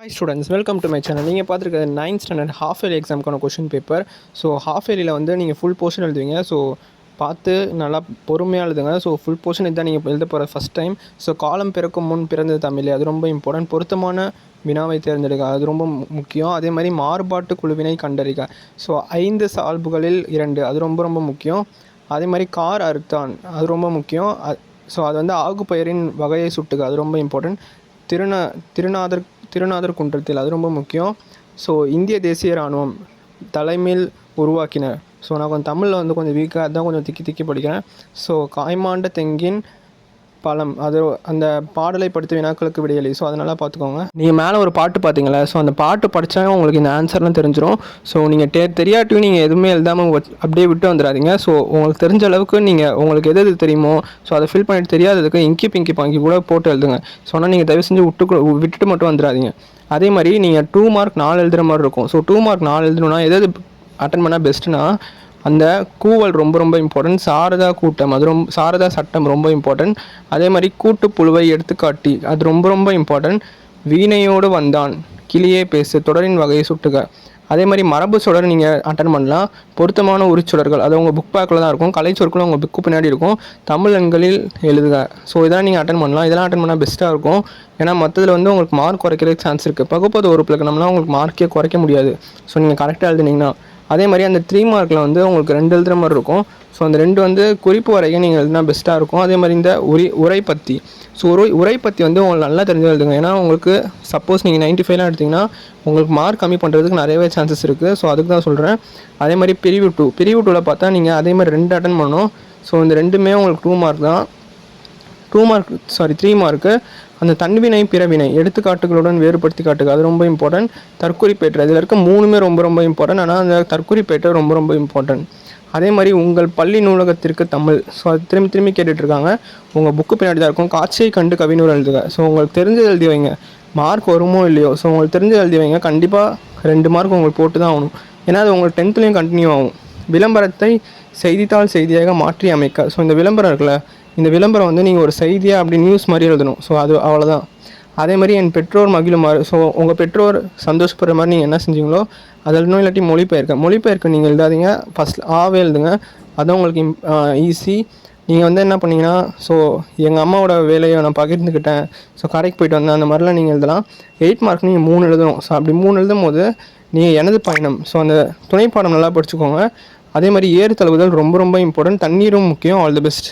Hi students, welcome to my channel. நீங்கள் பார்த்துருக்கிறது 9th standard half yearly எக்ஸாமுக்கான question paper. So half இயர்லியில் வந்து நீங்கள் ஃபுல் போர்ஷன் எழுதுவீங்க. ஸோ பார்த்து நல்லா பொறுமையாக எழுதுங்க. ஸோ ஃபுல் போர்ஷன் இதுதான் நீங்கள் எழுத போகிற ஃபஸ்ட் டைம். ஸோ காலம் பிறக்கும் முன் பிறந்தது தமிழ், அது ரொம்ப இம்பார்ட்டன்ட். பொருத்தமான வினாவை தேர்ந்தெடுக்க, அது ரொம்ப முக்கியம். அதே மாதிரி மாறுபாட்டு குழுவினை கண்டறிக. ஸோ 5 சால்புகளில் 2, அது ரொம்ப ரொம்ப முக்கியம். அதே மாதிரி கார் அறுத்தான், அது ரொம்ப முக்கியம். ஸோ அது வந்து ஆகுப்பெயரின் வகையை சுட்டுக, அது ரொம்ப இம்பார்ட்டன்ட். திருநாதர் குன்றத்தில், அது ரொம்ப முக்கியம். ஸோ இந்திய தேசிய இராணுவம் தலைமையில் உருவாக்கினர். ஸோ நான் கொஞ்சம் தமிழில் வந்து கொஞ்சம் வீக்காக தான் கொஞ்சம் திக்கி படிக்கிறேன். ஸோ காய்மாண்ட தெங்கின் பழம், அது அந்த பாடலை படித்த வினாக்களுக்கு விடையளி. ஸோ அதனால் பார்த்துக்கோங்க. நீங்கள் மேலே ஒரு பாட்டு பார்த்தீங்களா, ஸோ அந்த பாட்டு படித்தாங்க உங்களுக்கு இந்த ஆன்சர்லாம் தெரிஞ்சிடும். ஸோ நீங்கள் தெரியாட்டியும் நீங்கள் எதுவுமே எழுதாமல் அப்படியே விட்டு வந்துடாதீங்க. ஸோ உங்களுக்கு தெரிஞ்ச அளவுக்கு நீங்கள் உங்களுக்கு எது தெரியுமோ ஸோ அதை ஃபில் பண்ணிட்டு தெரியாததுக்கு இங்கி பிங்கி பாங்கி கூட போட்டு எழுதுங்க. ஸோ ஆனால் நீங்கள் தயவு செஞ்சு விட்டுட்டு மட்டும் வந்துடாதீங்க. அதே மாதிரி நீங்கள் 2 மார்க் 4 எழுதுகிற மாதிரி இருக்கும். ஸோ 2 மார்க் 4 எழுதணுன்னா எது அட்டன் பண்ணால் பெஸ்ட்டுனா அந்த கூவல் ரொம்ப ரொம்ப இம்பார்ட்டன்ட். சாரதா கூட்டம், அது சாரதா சட்டம் ரொம்ப இம்பார்ட்டன்ட். அதே மாதிரி கூட்டுப்புழுவை எடுத்துக்காட்டி, அது ரொம்ப ரொம்ப இம்பார்ட்டன்ட். வீணையோடு வந்தான், கிளியே பேசு, தொடரின் வகையை சுட்டுக. அதே மாதிரி மரபு சொடர் நீங்கள் அட்டன் பண்ணலாம். பொருத்தமான உரிச்சொடர்கள், அது உங்கள் புக் பேக்கில் தான் இருக்கும். கலை சொற்களும் உங்கள் புக்கு பின்னாடி இருக்கும். தமிழ் எண்களில் எழுதுக. ஸோ இதெல்லாம் நீங்கள் அட்டன் பண்ணலாம். இதெல்லாம் அட்டன் பண்ணால் பெஸ்ட்டாக இருக்கும். ஏன்னா மற்றதில் வந்து உங்களுக்கு மார்க் குறைக்கிறதுக்கு சான்ஸ் இருக்குது. பகுப்பது ஒரு பிளக்கணம்னா உங்களுக்கு மார்க்கே குறைக்க முடியாது. ஸோ நீங்கள் கரெக்டாக எழுதுனீங்கன்னா. அதே மாதிரி அந்த 3 மார்க்கில் வந்து உங்களுக்கு 2 எழுதுகிற மாதிரி இருக்கும். ஸோ அந்த 2 வந்து குறிப்பு வரைக்கும் நீங்கள் எழுதுனா பெஸ்ட்டாக இருக்கும். அதே மாதிரி இந்த உரை பற்றி, ஸோ உரை பற்றி வந்து உங்களுக்கு நல்லா தெரிஞ்சு எழுதுங்க. ஏன்னா உங்களுக்கு சப்போஸ் நீங்கள் 95லாம் எடுத்திங்கன்னா உங்களுக்கு மார்க் கம்மி பண்ணுறதுக்கு நிறையவே சான்சஸ் இருக்குது. ஸோ அதுக்கு தான் சொல்கிறேன். அதே மாதிரி பிரிவு 2வில் பார்த்தா நீங்கள் அதே மாதிரி 2 அட்டன் பண்ணணும். ஸோ இந்த 2மே உங்களுக்கு 2 மார்க் தான். 3 மார்க்கு அந்த தன்வினை பிறவினை எடுத்துக்காட்டுகளுடன் வேறுபடுத்தி காட்டுக, அது ரொம்ப இம்பார்ட்டன்ட். தற்குறிப்பேற்று, இதில் இருக்க 3மே ரொம்ப ரொம்ப இம்பார்ட்டன்ட். ஆனால் அந்த தற்குறிப்பேற்று ரொம்ப ரொம்ப இம்பார்ட்டன்ட். அதே மாதிரி உங்கள் பள்ளி நூலகத்திற்கு தமிழ், ஸோ அது திரும்பி கேட்டுட்ருக்காங்க. உங்கள் புக்கு பின்னாடி தான் இருக்கும். காட்சியை கண்டு கவினூர் எழுதுக. ஸோ உங்களுக்கு தெரிஞ்சு எழுதி வைங்க. மார்க் வருமோ இல்லையோ, ஸோ உங்களுக்கு தெரிஞ்சு எழுதி வைங்க. கண்டிப்பாக 2 மார்க் உங்களுக்கு போட்டு தான் ஆகணும். ஏன்னா அது உங்களுக்கு 10th கண்டினியூ ஆகும். விளம்பரத்தை செய்தித்தாள் செய்தியாக மாற்றி அமைக்க. ஸோ இந்த விளம்பரம் இருக்குல்ல, இந்த விளம்பரம் வந்து நீங்கள் ஒரு செய்தியாக அப்படி நியூஸ் மாதிரி எழுதணும். ஸோ அது அவ்வளோதான். அதே மாதிரி என் பெற்றோர் மகிழுமாறு, ஸோ உங்கள் பெற்றோர் சந்தோஷப்படுற மாதிரி நீங்கள் என்ன செஞ்சீங்களோ அதில் இன்னும் இல்லாட்டி மொழிபெயர்க்க நீங்கள் எழுதாதீங்க. ஃபஸ்ட் ஆவே எழுதுங்க. அதுதான் உங்களுக்கு ஈஸி. நீங்கள் வந்து என்ன பண்ணிங்கன்னா, ஸோ எங்கள் அம்மாவோட வேலையை நான் பகிர்ந்துக்கிட்டேன், ஸோ கடைக்கு போயிட்டு வந்தேன், அந்த மாதிரிலாம் நீங்கள் எழுதலாம். 8 மார்க் நீங்கள் 3 எழுதணும். ஸோ அப்படி 3 எழுதும் போது நீங்கள் எனது பயணம், ஸோ அந்த துணைப்பாடம் நல்லா படிச்சுக்கோங்க. அதே மாதிரி ஏறு தழுவுதல் ரொம்ப ரொம்ப இம்பார்ட்டன்ட். தண்ணீரும் முக்கியம். All the best.